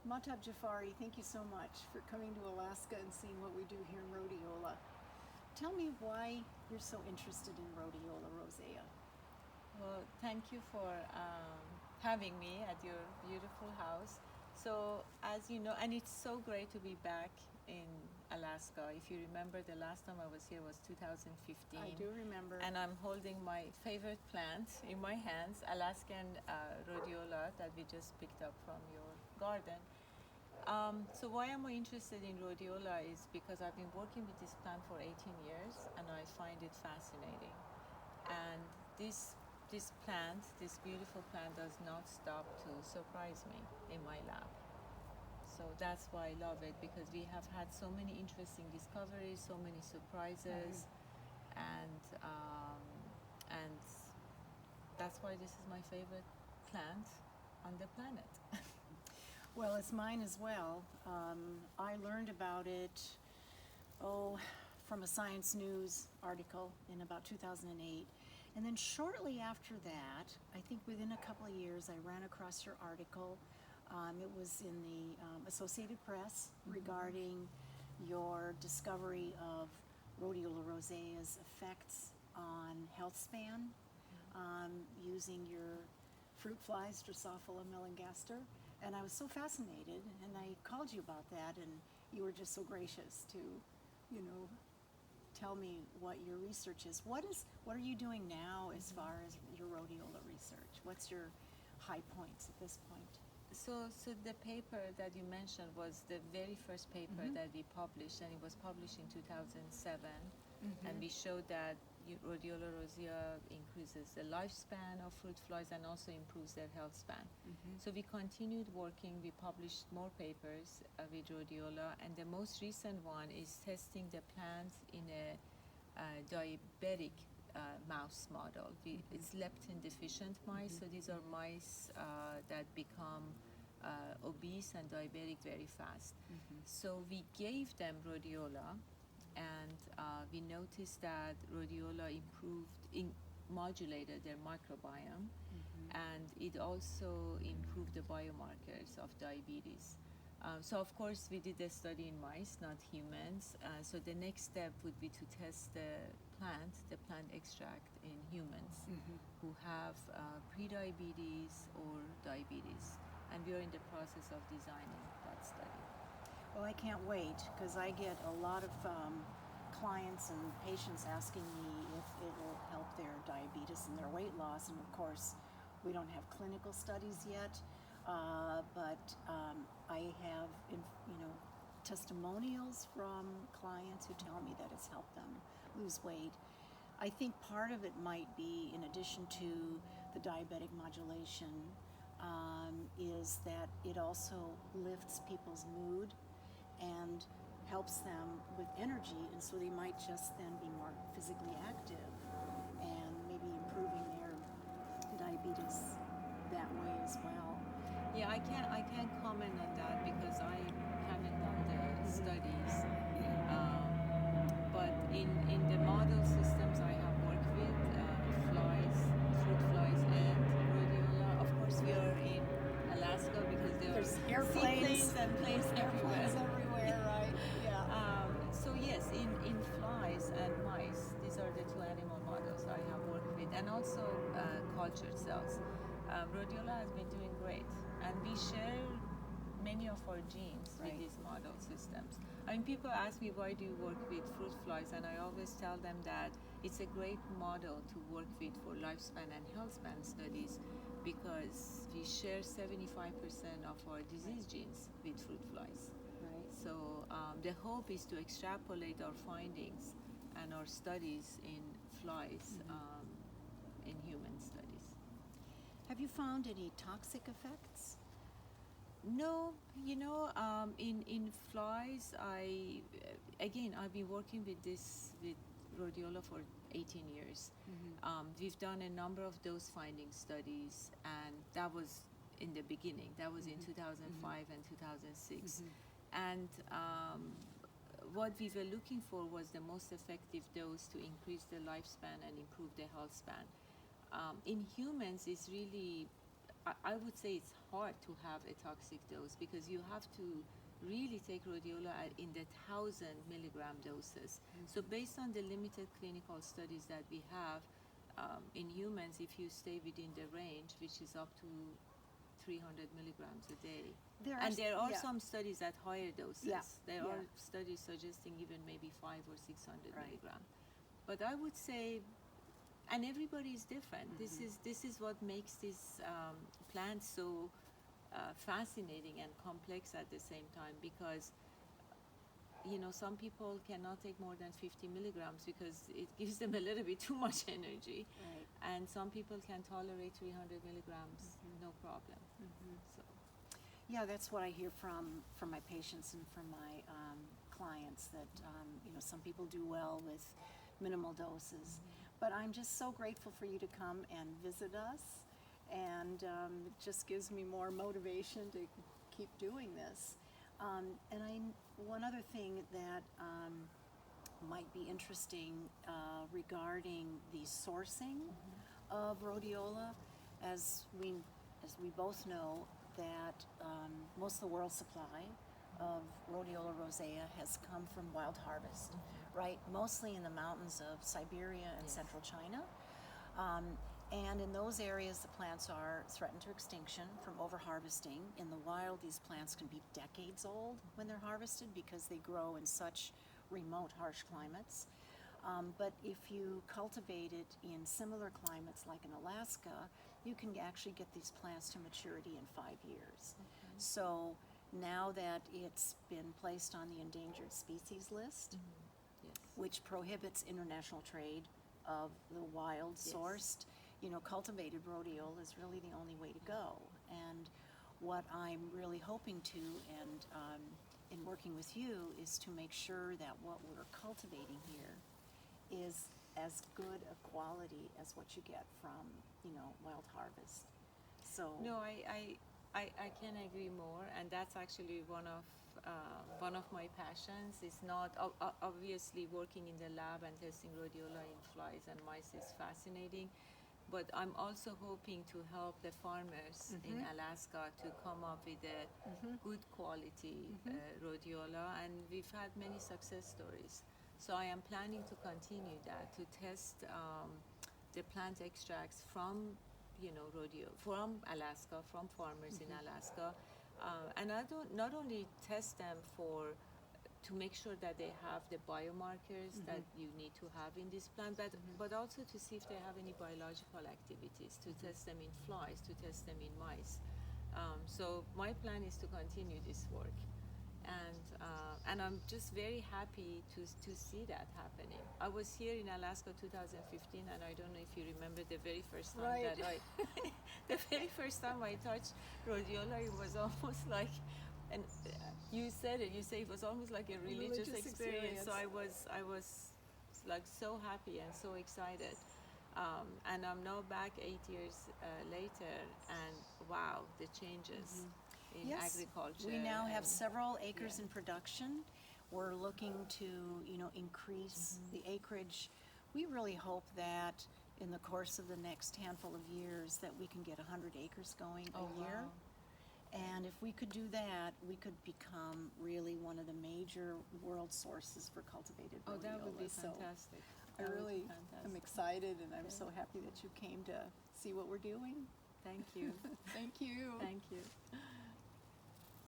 Mahtab Jafari, thank you so much for coming to Alaska and seeing what we do here in Rhodiola. Tell me why you're so interested in Rhodiola rosea. Well, thank you for having me at your beautiful house. So, as you know, and it's so great to be back in Alaska. If you remember, the last time I was here was 2015. I do remember. And I'm holding my favorite plant in my hands, Alaskan Rhodiola, that we just picked up from your garden. So why am I interested in rhodiola is because I've been working with this plant for 18 years and I find it fascinating. And this plant, this beautiful plant, does not stop to surprise me in my lab. So that's why I love it, because we have had so many interesting discoveries, so many surprises, and that's why this is my favorite plant on the planet. Well, it's mine as well. I learned about it, from a Science News article in about 2008. And then shortly after that, I think within a couple of years, I ran across your article. It was in the Associated Press regarding your discovery of rhodiola rosea's effects on health span using your fruit flies, Drosophila melanogaster. And I was so fascinated, and I called you about that, and you were just so gracious to, tell me what your research is. What are you doing now as far as your rhodiola research? What's your high points at this point? So the paper that you mentioned was the very first paper that we published, and it was published in 2007. And we showed that rhodiola rosea increases the lifespan of fruit flies and also improves their health span. So we continued working. We published more papers with rhodiola, and the most recent one is testing the plant in a diabetic mouse model. It's leptin deficient mice, so these are mice that become obese and diabetic very fast. So we gave them rhodiola, and we noticed that rhodiola modulated their microbiome, and it also improved the biomarkers of diabetes. So of course we did the study in mice, not humans. So the next step would be to test the plant extract in humans who have prediabetes or diabetes, and we are in the process of designing that study. Well, I can't wait, because I get a lot of clients and patients asking me if it will help their diabetes and their weight loss. And of course, we don't have clinical studies yet, but I have, testimonials from clients who tell me that it's helped them lose weight. I think part of it might be, in addition to the diabetic modulation, is that it also lifts people's mood and helps them with energy, and so they might just then be more physically active and maybe improving their diabetes that way as well. Yeah, I can't comment on that because I haven't done the studies. But in the model systems I have worked with, flies, fruit flies, and rhodiola. Of course, we are in Alaska because there's airplanes and planes everywhere. Right? Yeah. So yes, in flies and mice, these are the two animal models I have worked with, and also cultured cells. Rhodiola has been doing great, and we share many of our genes with these model systems. I mean, people ask me, why do you work with fruit flies? And I always tell them that it's a great model to work with for lifespan and health span studies, because we share 75% of our disease genes with fruit flies. So the hope is to extrapolate our findings and our studies in flies in human studies. Have you found any toxic effects? No, in flies, I've been working with rhodiola for 18 years. We've done a number of dose finding studies, and that was in the beginning. That was in 2005 and 2006. And what we were looking for was the most effective dose to increase the lifespan and improve the health span. In humans, it's really I would say it's hard to have a toxic dose because you have to really take rhodiola in the 1,000 milligram doses. So based on the limited clinical studies that we have, in humans, if you stay within the range, which is up to 300 milligrams a day. There are some studies at higher doses. Yeah. There are studies suggesting even maybe 500 or 600 milligram. But I would say, and everybody is different. This is what makes this plant so fascinating and complex at the same time, because some people cannot take more than 50 milligrams because it gives them a little bit too much energy. Right. And some people can tolerate 300 milligrams, no problem. So. Yeah, that's what I hear from my patients and from my clients, that some people do well with minimal doses. But I'm just so grateful for you to come and visit us, and it just gives me more motivation to keep doing this. And one other thing that might be interesting regarding the sourcing of rhodiola, as we both know, that most of the world's supply of rhodiola rosea has come from wild harvest, right? Mostly in the mountains of Siberia and central China. And in those areas, the plants are threatened to extinction from overharvesting. In the wild, these plants can be decades old when they're harvested because they grow in such remote, harsh climates. But if you cultivate it in similar climates like in Alaska, you can actually get these plants to maturity in 5 years. So now that it's been placed on the endangered species list, which prohibits international trade of the wild sourced, cultivated rhodiola is really the only way to go. And what I'm really hoping to, and in working with you, is to make sure that what we're cultivating here is as good a quality as what you get from, wild harvest. So no, I can agree more, and that's actually one of my passions. Is not obviously working in the lab and testing rhodiola in flies and mice is fascinating, but I'm also hoping to help the farmers in Alaska to come up with a good quality rhodiola, and we've had many success stories. So I am planning to continue that, to test the plant extracts from from Alaska, from farmers in Alaska, and I don't not only test them to make sure that they have the biomarkers that you need to have in this plant, but also to see if they have any biological activities, to test them in flies, to test them in mice. So my plan is to continue this work, and I'm just very happy to see that happening. I was here in Alaska 2015, and I don't know if you remember the very first time the very first time I touched rhodiola, it was almost like, and you said it. You say it was almost like a religious experience. So I was like so happy and so excited, and I'm now back 8 years later, and wow, the changes in agriculture. We now have several acres in production. We're looking to increase the acreage. We really hope that in the course of the next handful of years that we can get 100 acres going a year. Wow. And if we could do that, we could become really one of the major world sources for cultivated rhodiola. Oh, that would be fantastic. I really am excited, and I'm so happy that you came to see what we're doing. Thank you. Thank you. Thank you.